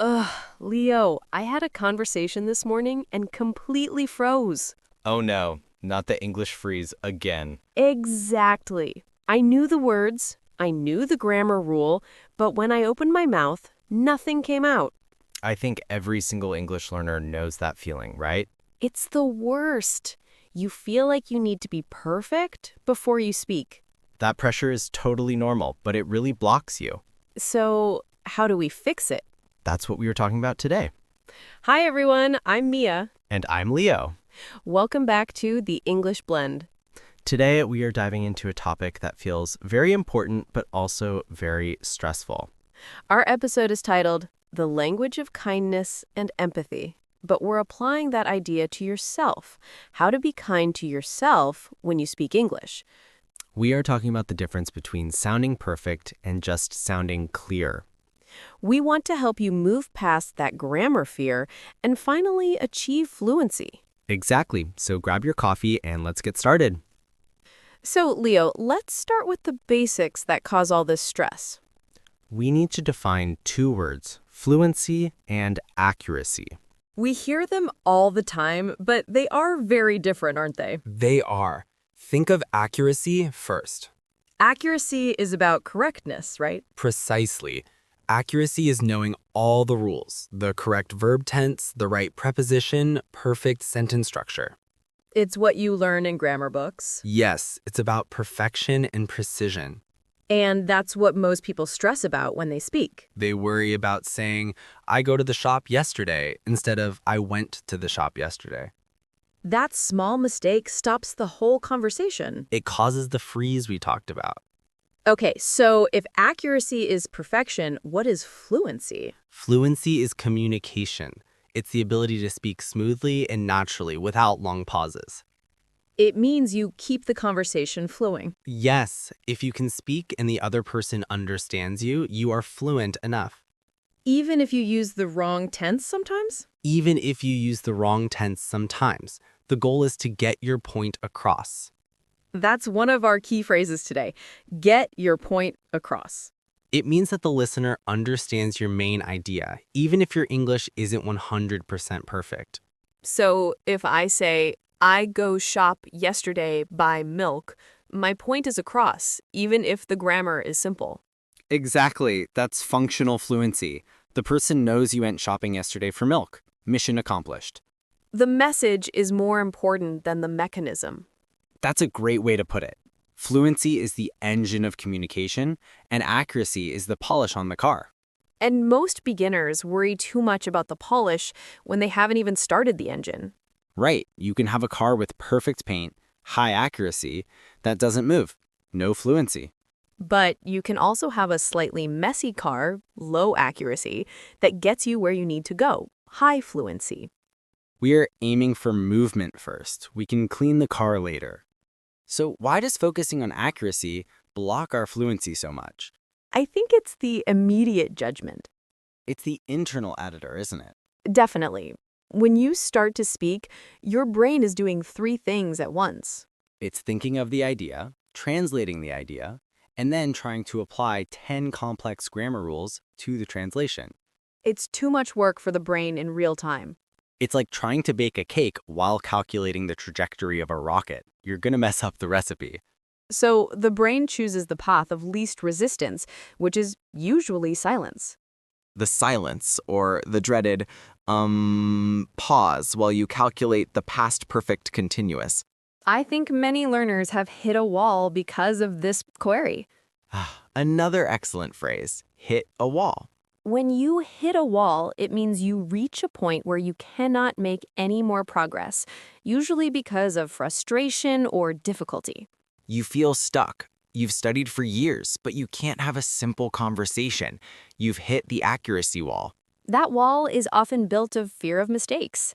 Ugh, Leo, I had a conversation this morning and completely froze. Oh no, not the English freeze again. Exactly. I knew the words, I knew the grammar rule, but when I opened my mouth, nothing came out. I think every single English learner knows that feeling, right? It's the worst. You feel like you need to be perfect before you speak. That pressure is totally normal, but it really blocks you. So, how do we fix it? That's what we were talking about today. Hi, everyone. I'm Mia. And I'm Leo. Welcome back to The English Blend. Today, we are diving into a topic that feels very important, but also very stressful. Our episode is titled The Language of Kindness and Empathy, but we're applying that idea to yourself. How to be kind to yourself when you speak English. We are talking about the difference between sounding perfect and just sounding clear. We want to help you move past that grammar fear and finally achieve fluency. Exactly. So grab your coffee and let's get started. So, Leo, let's start with the basics that cause all this stress. We need to define two words, fluency and accuracy. We hear them all the time, but they are very different, aren't they? They are. Think of accuracy first. Accuracy is about correctness, right? Precisely. Accuracy is knowing all the rules, the correct verb tense, the right preposition, perfect sentence structure. It's what you learn in grammar books. Yes, it's about perfection and precision. And that's what most people stress about when they speak. They worry about saying, I go to the shop yesterday, instead of I went to the shop yesterday. That small mistake stops the whole conversation. It causes the freeze we talked about. Okay, so if accuracy is perfection, what is fluency? Fluency is communication. It's the ability to speak smoothly and naturally without long pauses. It means you keep the conversation flowing. Yes, if you can speak and the other person understands you, you are fluent enough. Even if you use the wrong tense sometimes? Even if you use the wrong tense sometimes, the goal is to get your point across. That's one of our key phrases today. Get your point across. It means that the listener understands your main idea, even if your English isn't 100% perfect. So if I say, I go shop yesterday buy milk, my point is across, even if the grammar is simple. Exactly. That's functional fluency. The person knows you went shopping yesterday for milk. Mission accomplished. The message is more important than the mechanism. That's a great way to put it. Fluency is the engine of communication, and accuracy is the polish on the car. And most beginners worry too much about the polish when they haven't even started the engine. Right. You can have a car with perfect paint, high accuracy, that doesn't move. No fluency. But you can also have a slightly messy car, low accuracy, that gets you where you need to go, high fluency. We are aiming for movement first. We can clean the car later. So why does focusing on accuracy block our fluency so much? I think it's the immediate judgment. It's the internal editor, isn't it? Definitely. When you start to speak, your brain is doing three things at once. It's thinking of the idea, translating the idea, and then trying to apply 10 complex grammar rules to the translation. It's too much work for the brain in real time. It's like trying to bake a cake while calculating the trajectory of a rocket. You're going to mess up the recipe. So the brain chooses the path of least resistance, which is usually silence. The silence, or the dreaded, pause while you calculate the past perfect continuous. I think many learners have hit a wall because of this query. Another excellent phrase, hit a wall. When you hit a wall, it means you reach a point where you cannot make any more progress, usually because of frustration or difficulty. You feel stuck. You've studied for years, but you can't have a simple conversation. You've hit the accuracy wall. That wall is often built of fear of mistakes.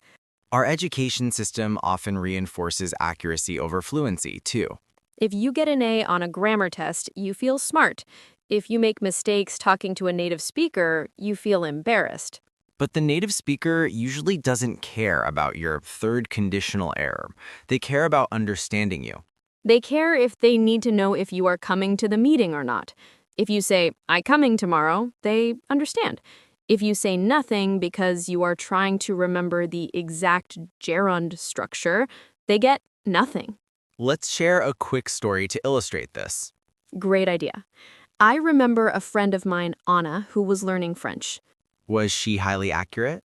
Our education system often reinforces accuracy over fluency, too. If you get an A on a grammar test, you feel smart. If you make mistakes talking to a native speaker, you feel embarrassed. But the native speaker usually doesn't care about your third conditional error. They care about understanding you. They care if they need to know if you are coming to the meeting or not. If you say, "I'm coming tomorrow," they understand. If you say nothing because you are trying to remember the exact gerund structure, they get nothing. Let's share a quick story to illustrate this. Great idea. I remember a friend of mine, Anna, who was learning French. Was she highly accurate?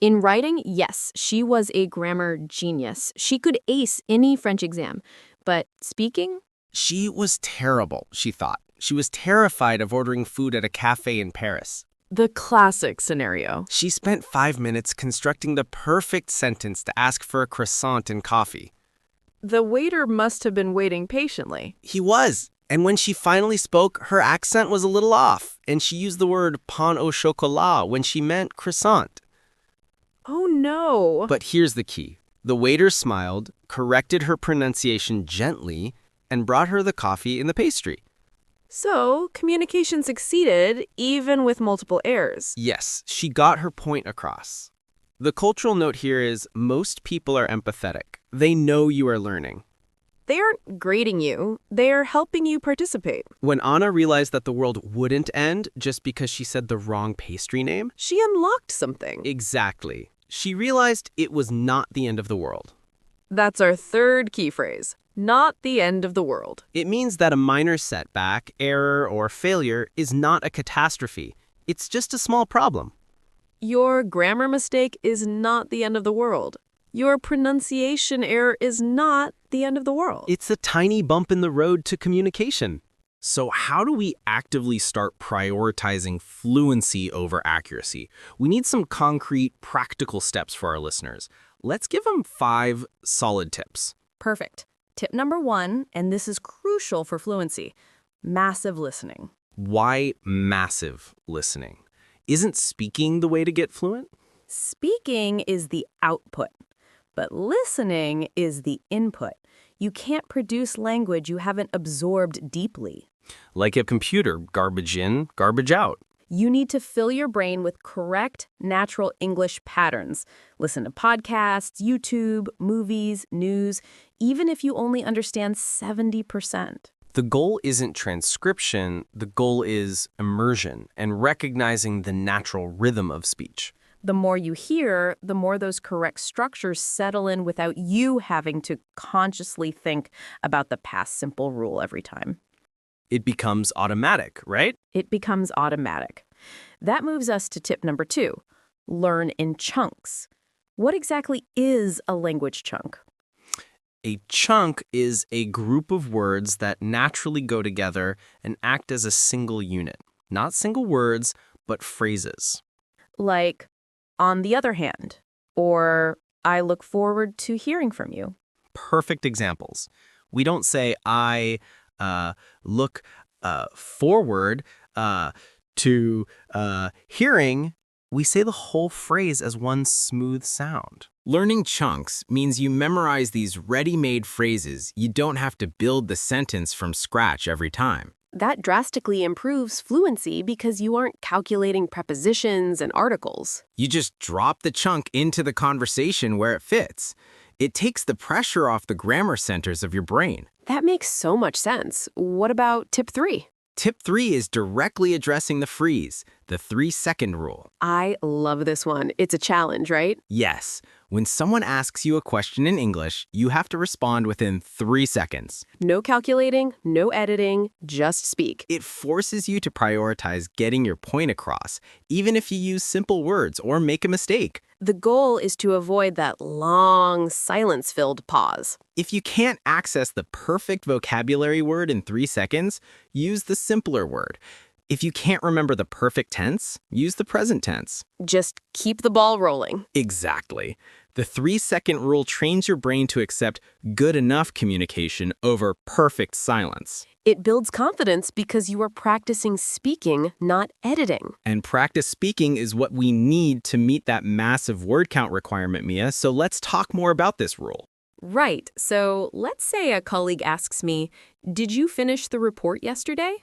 In writing, yes, she was a grammar genius. She could ace any French exam. But speaking? She was terrible, she thought. She was terrified of ordering food at a cafe in Paris. The classic scenario. She spent 5 minutes constructing the perfect sentence to ask for a croissant and coffee. The waiter must have been waiting patiently. He was. And when she finally spoke, her accent was a little off, and she used the word pain au chocolat when she meant croissant. Oh no. But here's the key. The waiter smiled, corrected her pronunciation gently, and brought her the coffee and the pastry. So, communication succeeded, even with multiple errors. Yes, she got her point across. The cultural note here is most people are empathetic. They know you are learning. They aren't grading you, they're helping you participate. When Anna realized that the world wouldn't end just because she said the wrong pastry name, She unlocked something. exactly. She realized it was not the end of the world. That's our third key phrase. Not the end of the world. It means that a minor setback, error, or failure is not a catastrophe. It's just a small problem. Your grammar mistake is not the end of the world. Your pronunciation error is not the end of the world. It's a tiny bump in the road to communication. So how do we actively start prioritizing fluency over accuracy? We need some concrete, practical steps for our listeners. Let's give them 5 solid tips. Perfect. Tip number 1, and this is crucial for fluency, massive listening. Why massive listening? Isn't speaking the way to get fluent? Speaking is the output, but listening is the input. You can't produce language you haven't absorbed deeply. Like a computer, garbage in, garbage out. You need to fill your brain with correct, natural English patterns. Listen to podcasts, YouTube, movies, news, even if you only understand 70%. The goal isn't transcription, the goal is immersion and recognizing the natural rhythm of speech. The more you hear, the more those correct structures settle in without you having to consciously think about the past simple rule every time. It becomes automatic, right? It becomes automatic. That moves us to tip number 2, learn in chunks. What exactly is a language chunk? A chunk is a group of words that naturally go together and act as a single unit. Not single words, but phrases. Like, on the other hand, or I look forward to hearing from you. Perfect examples. We don't say, I look forward to hearing. We say the whole phrase as one smooth sound. Learning chunks means you memorize these ready-made phrases. You don't have to build the sentence from scratch every time. That drastically improves fluency because you aren't calculating prepositions and articles. You just drop the chunk into the conversation where it fits. It takes the pressure off the grammar centers of your brain. That makes so much sense. What about tip 3? Tip 3 is directly addressing the freeze, the 3-second rule. I love this one. It's a challenge, right? Yes, when someone asks you a question in English, you have to respond within 3 seconds. No calculating, no editing, just speak. It forces you to prioritize getting your point across, even if you use simple words or make a mistake. The goal is to avoid that long, silence-filled pause. If you can't access the perfect vocabulary word in 3 seconds, use the simpler word. If you can't remember the perfect tense, use the present tense. Just keep the ball rolling. Exactly. The 3-second rule trains your brain to accept good enough communication over perfect silence. It builds confidence because you are practicing speaking, not editing. And practice speaking is what we need to meet that massive word count requirement, Mia, so let's talk more about this rule. Right. So let's say a colleague asks me, "Did you finish the report yesterday?"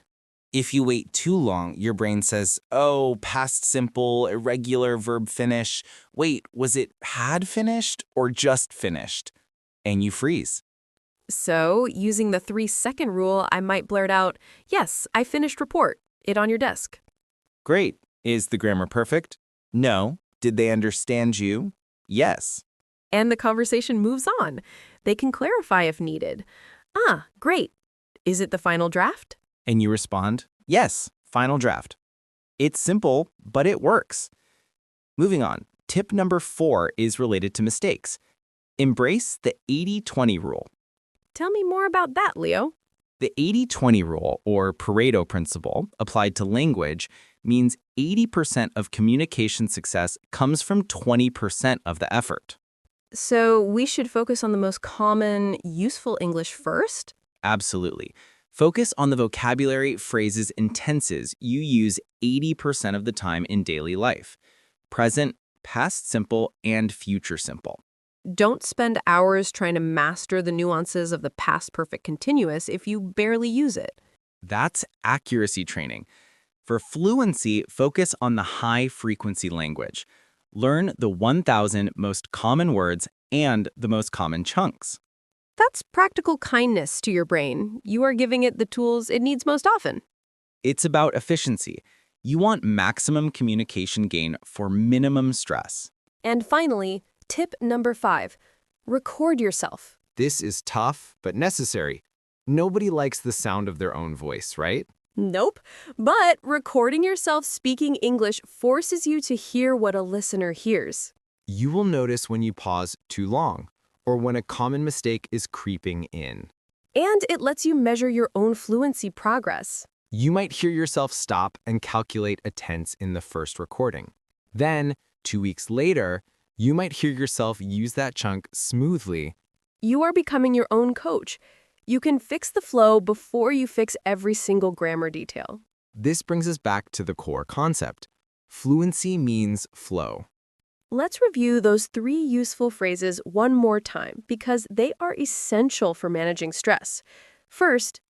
If you wait too long, your brain says, oh, past simple, irregular verb finish. Wait, was it had finished or just finished? And you freeze. So, using the 3-second rule, I might blurt out, "Yes, I finished report. It on your desk." Great. Is the grammar perfect? No. Did they understand you? Yes. And the conversation moves on. They can clarify if needed. Ah, great. Is it the final draft? And you respond, yes, final draft. It's simple, but it works. Moving on, tip number 4 is related to mistakes. Embrace the 80-20 rule. Tell me more about that, Leo. The 80-20 rule, or Pareto principle, applied to language, means 80% of communication success comes from 20% of the effort. So we should focus on the most common, useful English first? Absolutely. Focus on the vocabulary, phrases, and tenses you use 80% of the time in daily life. Present, past simple, and future simple. Don't spend hours trying to master the nuances of the past perfect continuous if you barely use it. That's accuracy training. For fluency, focus on the high-frequency language. Learn the 1,000 most common words and the most common chunks. That's practical kindness to your brain. You are giving it the tools it needs most often. It's about efficiency. You want maximum communication gain for minimum stress. And finally, tip number 5, record yourself. This is tough, but necessary. Nobody likes the sound of their own voice, right? Nope. But recording yourself speaking English forces you to hear what a listener hears. You will notice when you pause too long, or when a common mistake is creeping in. And it lets you measure your own fluency progress. You might hear yourself stop and calculate a tense in the first recording. Then, 2 weeks later, you might hear yourself use that chunk smoothly. You are becoming your own coach. You can fix the flow before you fix every single grammar detail. This brings us back to the core concept. Fluency means flow. Let's review those 3 useful phrases one more time because they are essential for managing stress. First,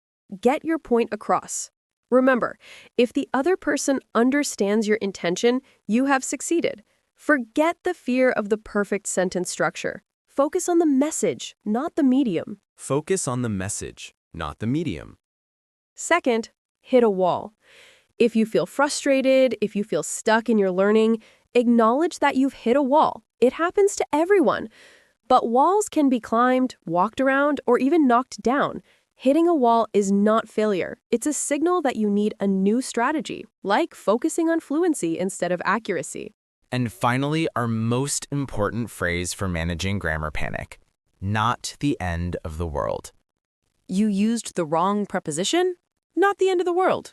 get your point across. Remember, if the other person understands your intention, you have succeeded. Forget the fear of the perfect sentence structure. Focus on the message, not the medium. Focus on the message, not the medium. Second, hit a wall. If you feel frustrated, if you feel stuck in your learning, acknowledge that you've hit a wall. It happens to everyone. But walls can be climbed, walked around, or even knocked down. Hitting a wall is not failure. It's a signal that you need a new strategy, like focusing on fluency instead of accuracy. And finally, our most important phrase for managing grammar panic: not the end of the world. You used the wrong preposition? Not the end of the world.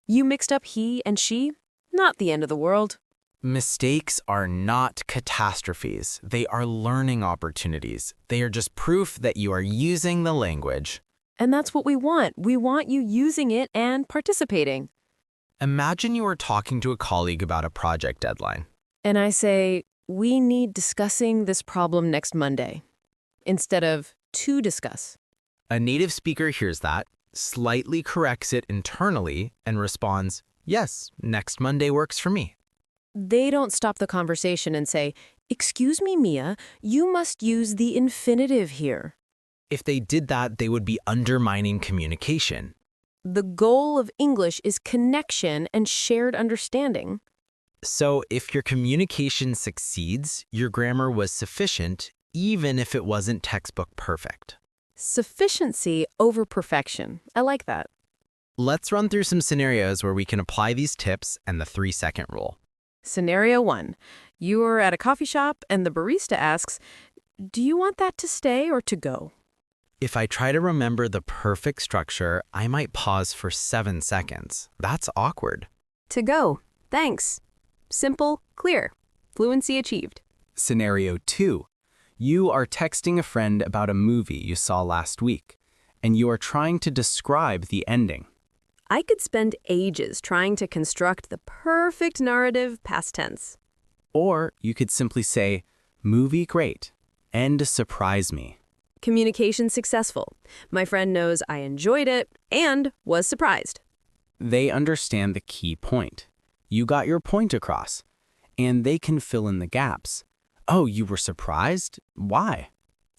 You mixed up he and she? Not the end of the world. Mistakes are not catastrophes. They are learning opportunities. They are just proof that you are using the language. And that's what we want. We want you using it and participating. Imagine you are talking to a colleague about a project deadline. And I say, we need discussing this problem next Monday, instead of to discuss. A native speaker hears that, slightly corrects it internally, and responds, yes, next Monday works for me. They don't stop the conversation and say, excuse me, Mia, you must use the infinitive here. If they did that, they would be undermining communication. The goal of English is connection and shared understanding. So if your communication succeeds, your grammar was sufficient, even if it wasn't textbook perfect. Sufficiency over perfection. I like that. Let's run through some scenarios where we can apply these tips and the 3-second rule. Scenario 1. You are at a coffee shop and the barista asks, do you want that to stay or to go? If I try to remember the perfect structure, I might pause for 7 seconds. That's awkward. To go. Thanks. Simple, clear. Fluency achieved. Scenario 2. You are texting a friend about a movie you saw last week, and you are trying to describe the ending. I could spend ages trying to construct the perfect narrative past tense. Or you could simply say, movie great, end surprise me. Communication successful. My friend knows I enjoyed it and was surprised. They understand the key point. You got your point across, and they can fill in the gaps. Oh, you were surprised? Why?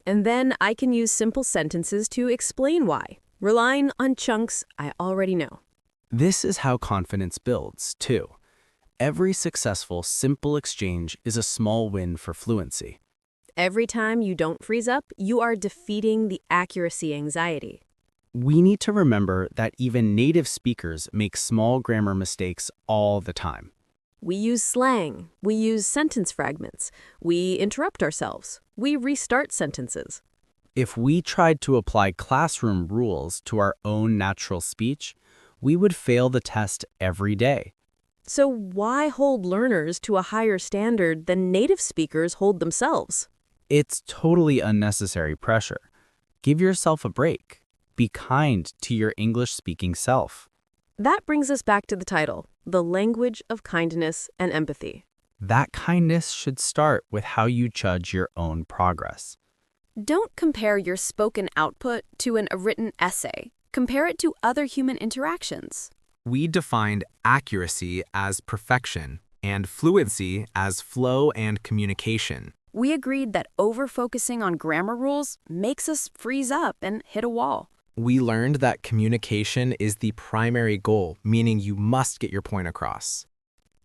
And then I can use simple sentences to explain why, relying on chunks I already know. This is how confidence builds, too. Every successful, simple exchange is a small win for fluency. Every time you don't freeze up, you are defeating the accuracy anxiety. We need to remember that even native speakers make small grammar mistakes all the time. We use slang, we use sentence fragments, we interrupt ourselves, we restart sentences. If we tried to apply classroom rules to our own natural speech, we would fail the test every day. So why hold learners to a higher standard than native speakers hold themselves? It's totally unnecessary pressure. Give yourself a break. Be kind to your English-speaking self. That brings us back to the title, The Language of Kindness and Empathy. That kindness should start with how you judge your own progress. Don't compare your spoken output to a written essay. Compare it to other human interactions. We defined accuracy as perfection and fluency as flow and communication. We agreed that over-focusing on grammar rules makes us freeze up and hit a wall. We learned that communication is the primary goal, meaning you must get your point across.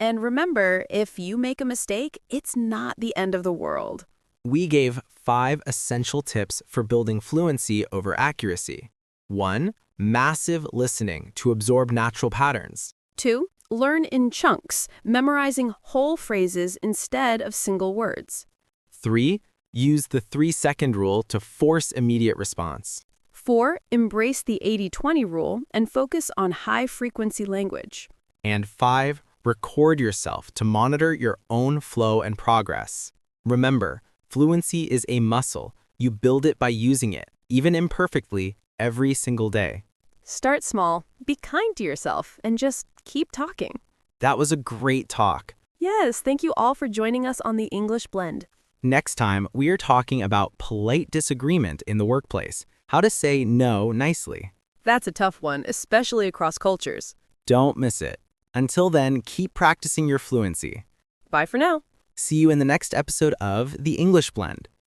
And remember, if you make a mistake, it's not the end of the world. We gave 5 essential tips for building fluency over accuracy. 1. Massive listening to absorb natural patterns. 2. Learn in chunks, memorizing whole phrases instead of single words. 3. Use the 3-second rule to force immediate response. 4. Embrace the 80-20 rule and focus on high-frequency language. And 5. Record yourself to monitor your own flow and progress. Remember, fluency is a muscle. You build it by using it, even imperfectly, every single day. Start small, be kind to yourself, and just keep talking. That was a great talk. Yes, thank you all for joining us on the English Blend. Next time, we are talking about polite disagreement in the workplace. How to say no nicely. That's a tough one, especially across cultures. Don't miss it. Until then, keep practicing your fluency. Bye for now. See you in the next episode of The English Blend.